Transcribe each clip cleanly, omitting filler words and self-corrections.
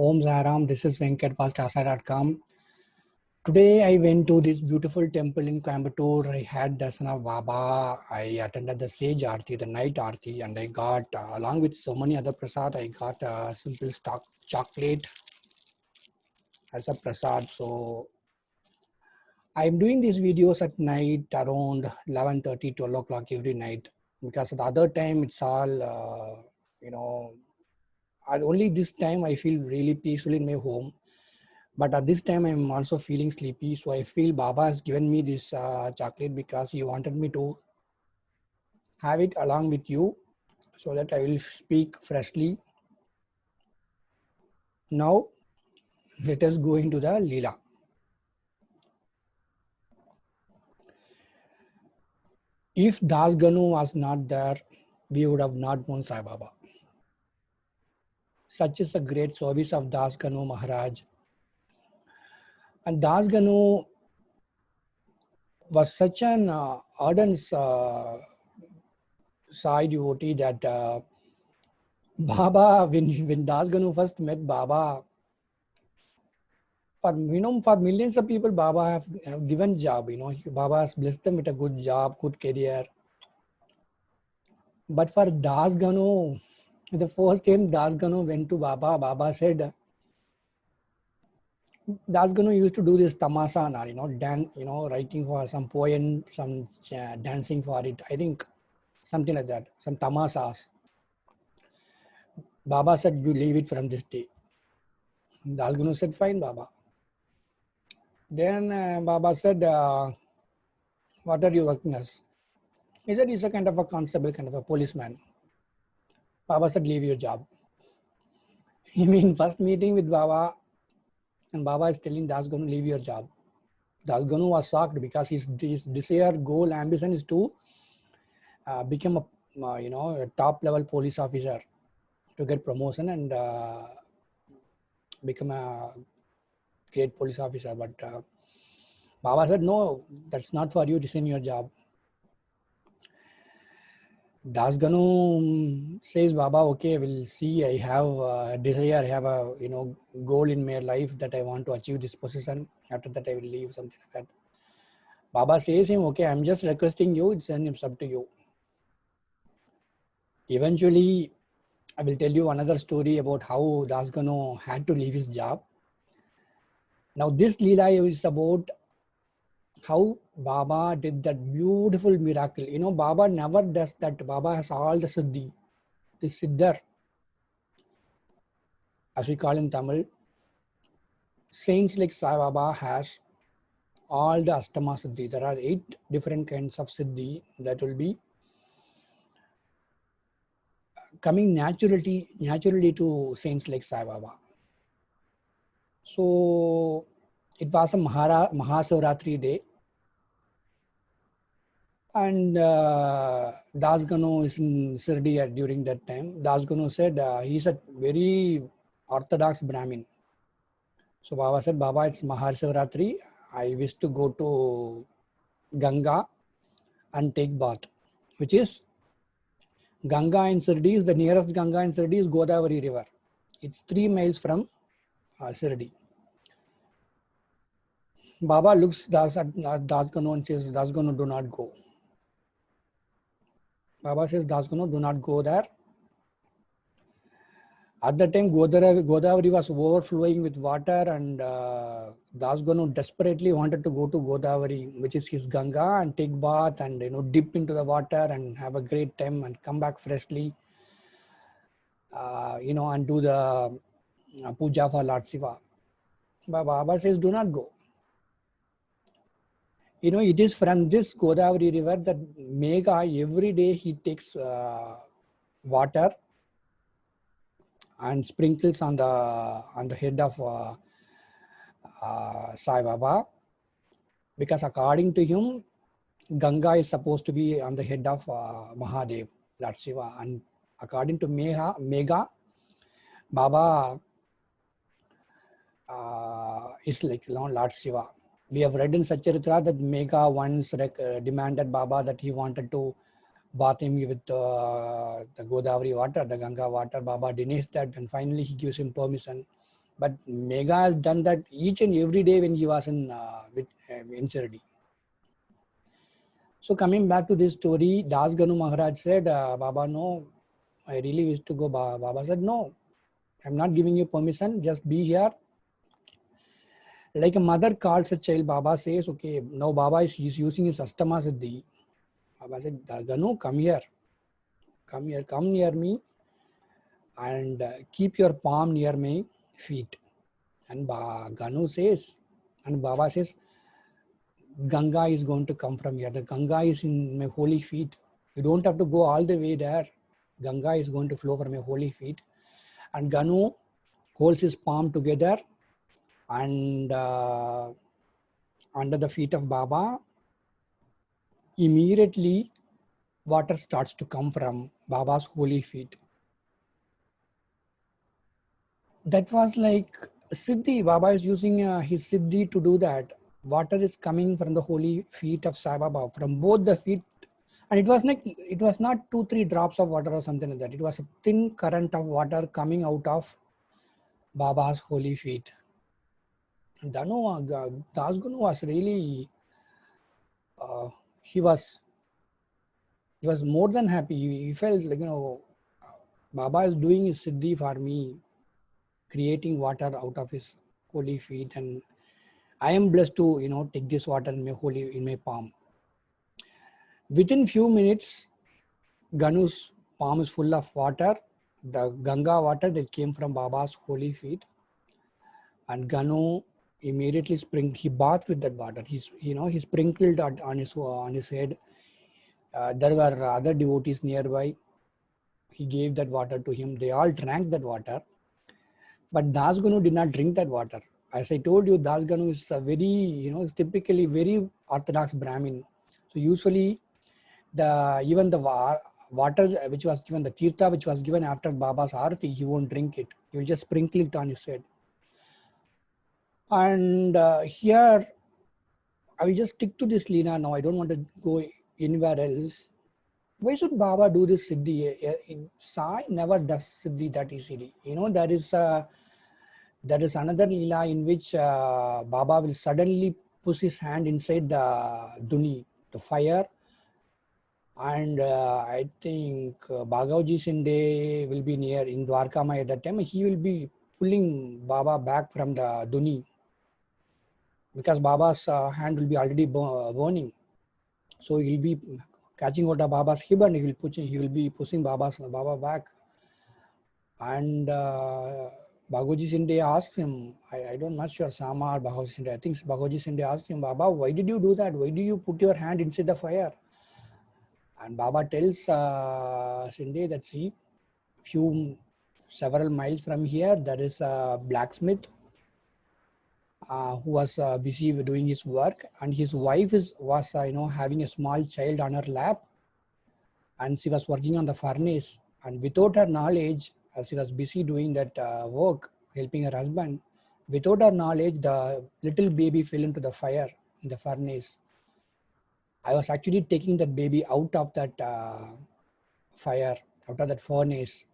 Om Sairam, this is Venkat fastasa.com. Today I went to this beautiful temple in Coimbatore. I had Darsana of Baba. I attended the Sage Aarti, the night Aarti, and I got, along with so many other prasad, I got a simple stock chocolate as a prasad. So I'm doing these videos at night around 11:30, 12 o'clock every night because at the other time it's all, you know, only this time I feel really peaceful in my home. But at this time, I'm also feeling sleepy. So I feel Baba has given me this chocolate because he wanted me to have it along with you so that I will speak freshly. Now, let us go into the Leela. If Das Ganu was not there, we would have not known Sai Baba. Such is the great service of Das Ganu Maharaj. And Das Ganu was such an ardent Sai devotee that Baba, when Das Ganu first met Baba, for millions of people, Baba have given job. Baba has blessed them with a good job, good career. But for Das Ganu, the first time Das Ganu went to Baba, Baba said, Das Ganu used to do this tamasa, writing for some poem, some dancing for it. I think something like that, some tamasas. Baba said, you leave it from this day. Das Ganu said, fine, Baba. Then Baba said, what are you working as? He said, he's a kind of a constable, kind of a policeman. Baba said, leave your job. You mean first meeting with Baba, and Baba is telling Das Ganu, leave your job. Das Ganu was shocked because his desire, goal, ambition is to become a top level police officer, to get promotion and become a great police officer. But Baba said, no, that's not for you, resign your job. Das Ganu says, Baba, okay, we'll see. I have a desire, I have a goal in my life that I want to achieve this position. After that, I will leave, something like that. Baba says him, okay, I'm just requesting you. It's up to you. Eventually, I will tell you another story about how Das Ganu had to leave his job. Now, this Leela is about how Baba did that beautiful miracle. Baba never does that. Baba has all the siddhi, the siddhar, as we call in Tamil. Saints like Sai Baba has all the Astama Siddhi. There are 8 different kinds of Siddhi that will be coming naturally to saints like Sai Baba. So it was a Mahasavratri day, and Das Ganu is in Shirdi during that time. Das Ganu said he's a very orthodox Brahmin. So Baba said, Baba, it's Mahasavratri. I wish to go to Ganga and take bath, which is Ganga in Shirdi is the nearest Ganga in Shirdi is Godavari River. It's 3 miles from Shirdi. Baba looks Das Ganu and says, Das Ganu, do not go. Baba says, Das Ganu, do not go there. At that time, Godavari was overflowing with water, and Das Ganu desperately wanted to go to Godavari, which is his Ganga, and take bath and dip into the water and have a great time and come back freshly, and do the puja for Lord Shiva. But Baba says, do not go. It is from this Godavari river that Megha, every day he takes water and sprinkles on the head of Sai Baba, because according to him, Ganga is supposed to be on the head of Mahadev, Lord Shiva, and according to Megha, Baba is like Lord Shiva. We have read in Satcharitra that Megha once demanded Baba that he wanted to bath him with the Godavari water, the Ganga water. Baba denies that, and finally he gives him permission. But Mega has done that each and every day when he was in Shirdi. So coming back to this story, Das Ganu Maharaj said, Baba, no, I really wish to go. Baba said, no, I'm not giving you permission. Just be here. Like a mother calls a child, Baba says, okay, now Baba is using his Astama Siddhi. Baba said, Ganu, come here. Come here, come near me and keep your palm near my feet. And Ganu says, and Baba says, Ganga is going to come from here. The Ganga is in my holy feet. You don't have to go all the way there. Ganga is going to flow from my holy feet. And Ganu holds his palm together and under the feet of Baba, immediately water starts to come from Baba's holy feet. That was like Siddhi. Baba is using his Siddhi to do that. Water is coming from the holy feet of Sai Baba, from both the feet. And it was not 2-3 drops of water or something like that. It was a thin current of water coming out of Baba's holy feet. Das Ganu was really, he was more than happy. He felt like, Baba is doing his Siddhi for me, creating water out of his holy feet, and I am blessed to, take this water in my palm. Within few minutes, Ganu's palm is full of water, the Ganga water that came from Baba's holy feet. And Ganu immediately he bathed with that water. He sprinkled on his head. There were other devotees nearby. He gave that water to him. They all drank that water. But Das Ganu did not drink that water. As I told you, Das Ganu is a very, is typically very orthodox Brahmin. So usually, even the water which was given, the tirtha which was given after Baba's Arati, he won't drink it. He will just sprinkle it on his head. And here, I will just stick to this Leena now. I don't want to go anywhere else. Why should Baba do this Siddhi? Sai never does Siddhi that easily. There is another Leela in which Baba will suddenly push his hand inside the Duni, the fire. And I think Bhagavji Shinde will be near in Dwarka Mai at that time. He will be pulling Baba back from the Duni, because Baba's hand will be already burning. So he'll be catching hold of Baba's hip and he will be pushing Baba back. And Bhagavji Shinde asked him, I'm not sure, Sama or Bhagavji Shinde, I think Bhagavji Shinde asked him, Baba, why did you do that? Why did you put your hand inside the fire? And Baba tells Shinde that, see, several miles from here, there is a blacksmith who was busy doing his work, and his wife was having a small child on her lap, and she was working on the furnace, and without her knowledge, as she was busy doing that work, helping her husband, without her knowledge, the little baby fell into the fire in the furnace. I was actually taking that baby out of that fire, out of that furnace.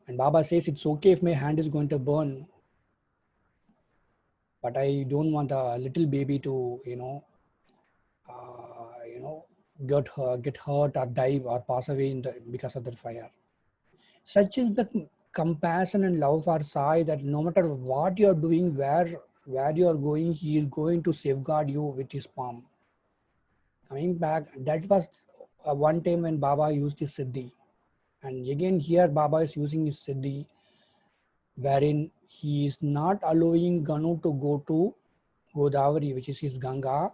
And Baba says, it's okay if my hand is going to burn, but I don't want a little baby to, get hurt or die or pass away because of that fire. Such is the compassion and love for Sai, that no matter what you are doing, where you are going, he is going to safeguard you with his palm. Coming back, that was one time when Baba used his Siddhi. And again here Baba is using his Siddhi, wherein he is not allowing Ganu to go to Godavari, which is his Ganga,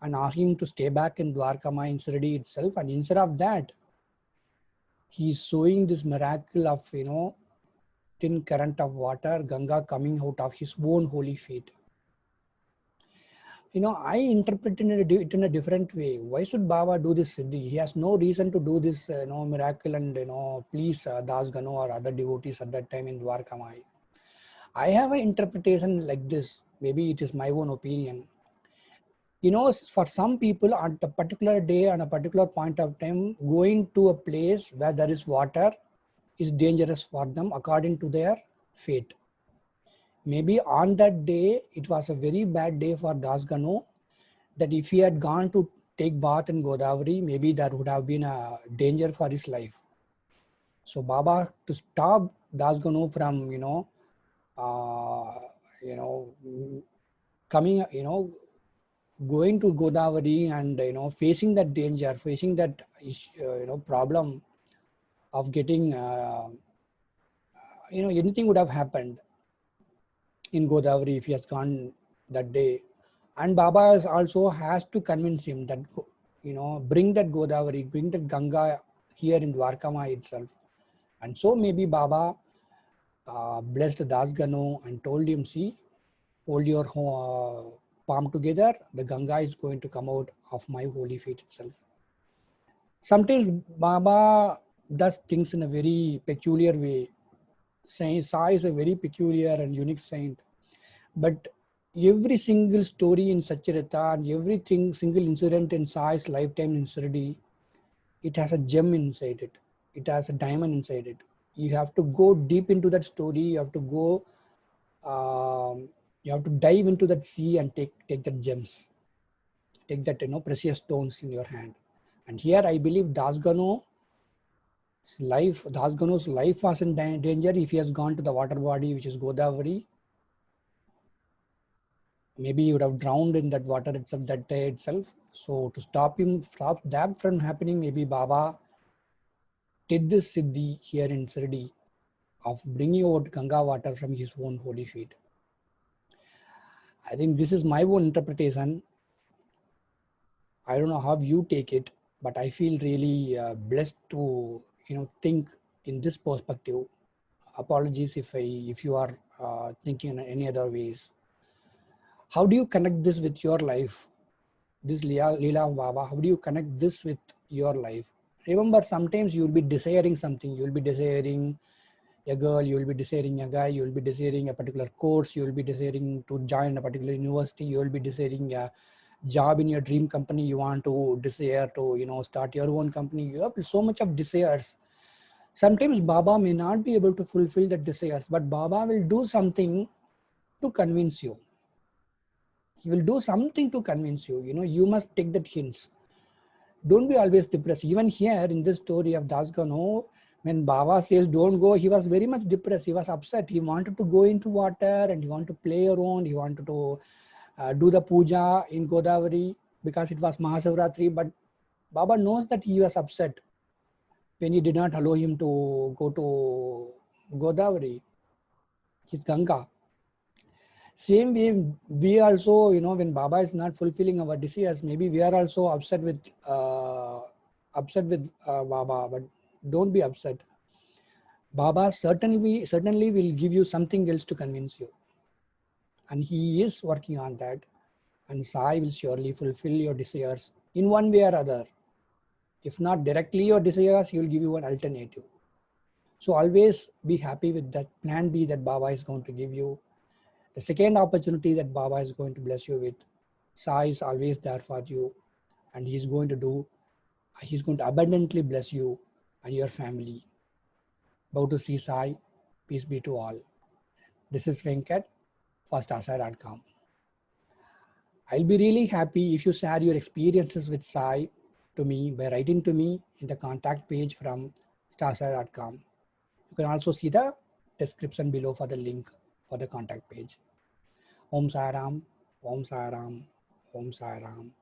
and asking him to stay back in Dwarka Mai in Shirdi itself. And instead of that, he is showing this miracle of, thin current of water, Ganga coming out of his own holy feet. I interpreted it in a different way. Why should Baba do this Siddhi? He has no reason to do this, miracle and, please Das Ganu or other devotees at that time in Dwarka Mai. I have an interpretation like this. Maybe it is my own opinion. For some people at a particular day, on a particular point of time, going to a place where there is water is dangerous for them according to their fate. Maybe on that day, it was a very bad day for Das Ganu, that if he had gone to take bath in Godavari, maybe that would have been a danger for his life. So Baba, to stop Das Ganu from, coming, going to Godavari and, facing that danger, facing that, problem of getting, anything would have happened in Godavari if he has gone that day. And Baba also has to convince him that, bring that Godavari, bring that Ganga here in Dwarkama itself. And so maybe Baba blessed Das Ganu and told him, see, hold your palm together, the Ganga is going to come out of my holy feet itself. Sometimes Baba does things in a very peculiar way. Saint Sai is a very peculiar and unique saint. But every single story in Satcharita and everything, single incident in Sai's lifetime in Shirdi, it has a gem inside it. It has a diamond inside it. You have to go deep into that story. You have to go, you have to dive into that sea and take that gems. Take that, precious stones in your hand. And here I believe Das Ganu's life was in danger if he has gone to the water body, which is Godavari. Maybe he would have drowned in that water itself that day itself. So to stop that from happening, maybe Baba did this siddhi here in Shirdi of bringing out Ganga water from his own holy feet. I think this is my own interpretation. I don't know how you take it, but I feel really blessed to think in this perspective. Apologies if you are thinking in any other ways. How do you connect this with your life? This Leela of Baba, how do you connect this with your life? Remember, sometimes you'll be desiring something. You'll be desiring a girl, you'll be desiring a guy, you'll be desiring a particular course, you'll be desiring to join a particular university, you'll be desiring a job in your dream company, you want to desire to, start your own company. You have so much of desires. Sometimes Baba may not be able to fulfill the desires, but Baba will do something to convince you. He will do something to convince you. You must take that hints. Don't be always depressed. Even here in this story of Das Ganu, when Baba says don't go, he was very much depressed. He was upset. He wanted to go into water and he wanted to play around. He wanted to do the puja in Godavari because it was Mahashivratri. But Baba knows that he was upset when he did not allow him to go to Godavari, his Ganga. Same way, we also, when Baba is not fulfilling our desires, maybe we are also upset with Baba, but don't be upset. Baba certainly will give you something else to convince you. And he is working on that. And Sai will surely fulfill your desires in one way or other. If not directly your desires, he will give you an alternative. So always be happy with that plan B that Baba is going to give you. The second opportunity that Baba is going to bless you with, Sai is always there for you, and he's going to abundantly bless you and your family. Bow to Sri Sai, peace be to all. This is Venkat for Starsai.com. I'll be really happy if you share your experiences with Sai to me by writing to me in the contact page from Starsai.com. You can also see the description below for the link for the contact page. Om Sai Ram, Om Sai Ram, Om Sai Ram.